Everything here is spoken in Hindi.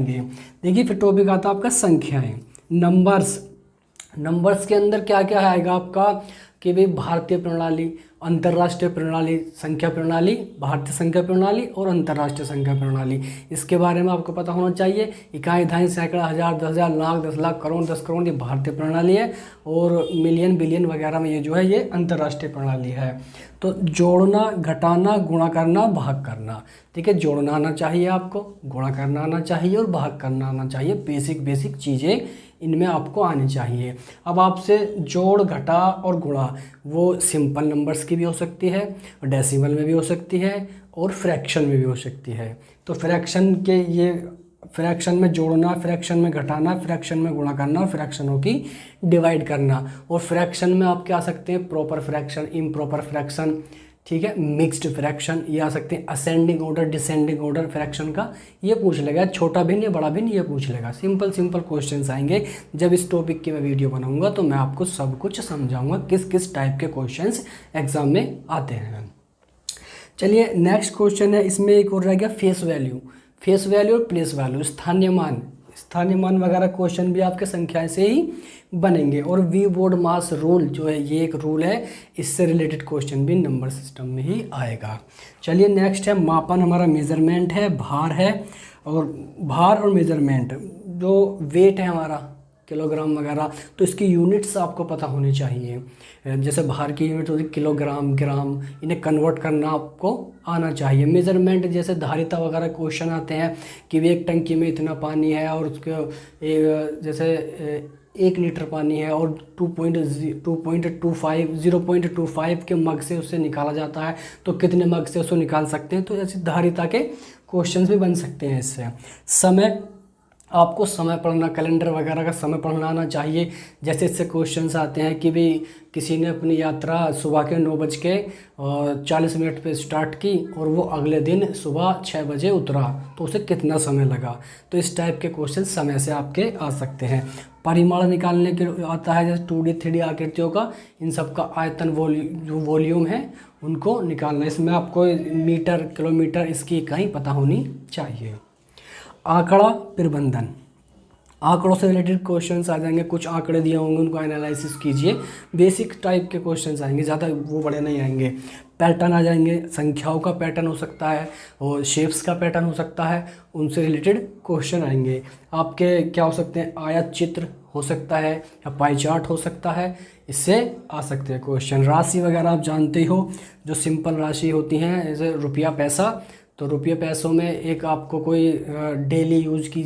आएंगे। देखिए फिर टॉपिक आता है आपका संख्याएं, नंबर्स। नंबर्स के अंदर क्या क्या आएगा आपका कि भाई भारतीय प्रणाली, अंतर्राष्ट्रीय प्रणाली, संख्या प्रणाली, भारतीय संख्या प्रणाली और अंतर्राष्ट्रीय संख्या प्रणाली। इसके बारे में आपको पता होना चाहिए। इकाई, दहाई, सैकड़ा, हज़ार, 10,000, लाख, 10 लाख, करोड़, 10 करोड़ ये भारतीय प्रणाली है, और मिलियन, बिलियन वगैरह में ये जो है ये अंतर्राष्ट्रीय प्रणाली है। तो जोड़ना, घटाना, गुणा करना, भाग करना। ठीक है, जोड़ना आना चाहिए आपको, गुणा करना आना चाहिए और भाग करना आना चाहिए। बेसिक चीज़ें इनमें आपको आनी चाहिए। अब आपसे जोड़, घटा और गुणा वो सिंपल नंबर्स की भी हो सकती है, डेसिमल में भी हो सकती है और फ्रैक्शन में भी हो सकती है। तो फ्रैक्शन के ये फ्रैक्शन में जोड़ना, फ्रैक्शन में घटाना, फ्रैक्शन में गुणा करना, फ्रैक्शनों की डिवाइड करना। और फ्रैक्शन में आपके आ सकते हैं प्रॉपर फ्रैक्शन, इम्प्रॉपर फ्रैक्शन, ठीक है, मिक्स्ड फ्रैक्शन, ये आ सकते हैं ascending order, descending order fraction का ये पूछ लेगा, छोटा भिन्न या बड़ा भिन्न ये पूछ लेगा। सिंपल क्वेश्चंस आएंगे। जब इस टॉपिक की मैं वीडियो बनाऊंगा तो मैं आपको सब कुछ समझाऊंगा किस किस टाइप के क्वेश्चंस एग्जाम में आते हैं। चलिए नेक्स्ट क्वेश्चन है, इसमें एक और रह गया फेस वैल्यू। फेस वैल्यू और प्लेस वैल्यू, स्थानीय मान वगैरह क्वेश्चन भी आपके संख्या से ही बनेंगे। और वी बोर्ड मास रूल जो है ये एक रूल है, इससे रिलेटेड क्वेश्चन भी नंबर सिस्टम में ही आएगा। चलिए नेक्स्ट है मापन, हमारा मेजरमेंट है, भार है। और भार और मेजरमेंट, जो वेट है हमारा किलोग्राम वगैरह, तो इसकी यूनिट्स आपको पता होनी चाहिए। जैसे भार की यूनिट होती है किलोग्राम, ग्राम, इन्हें कन्वर्ट करना आपको आना चाहिए। मेजरमेंट जैसे धारिता वगैरह क्वेश्चन आते हैं कि भी एक टंकी में इतना पानी है और उसके जैसे 1 लीटर पानी है और 0.25 के मग से उससे निकाला जाता है, तो कितने मग से उसको निकाल सकते हैं। तो ऐसी धारिता के क्वेश्चंस भी बन सकते हैं इससे। समय, आपको समय पढ़ना, कैलेंडर वगैरह का समय पढ़ना आना चाहिए। जैसे इससे क्वेश्चंस आते हैं कि भाई किसी ने अपनी यात्रा सुबह के 9:40 पे स्टार्ट की और वो अगले दिन सुबह 6 बजे उतरा, तो उसे कितना समय लगा। तो इस टाइप के क्वेश्चन समय से आपके आ सकते हैं। परिमाण निकालने के आता है, जैसे 2D 3D आकृतियों का, इन सब का आयतन, जो वॉल्यूम है उनको निकालना। इसमें आपको मीटर, किलोमीटर इसकी इकाई पता होनी चाहिए। आंकड़ा प्रबंधन, आंकड़ों से रिलेटेड क्वेश्चंस आ जाएंगे। कुछ आंकड़े दिए होंगे उनको एनालिसिस कीजिए। बेसिक टाइप के क्वेश्चंस आएंगे, ज़्यादा वो बड़े नहीं आएंगे। पैटर्न आ जाएंगे, संख्याओं का पैटर्न हो सकता है और शेप्स का पैटर्न हो सकता है, उनसे रिलेटेड क्वेश्चन आएंगे। आपके क्या हो सकते हैं, आयत चित्र हो सकता है या पाई चार्ट हो सकता है, इससे आ सकते हैं क्वेश्चन। राशि वगैरह आप जानते ही हो, जो सिंपल राशि होती हैं जैसे रुपया पैसा, तो रुपये पैसों में एक आपको कोई डेली यूज की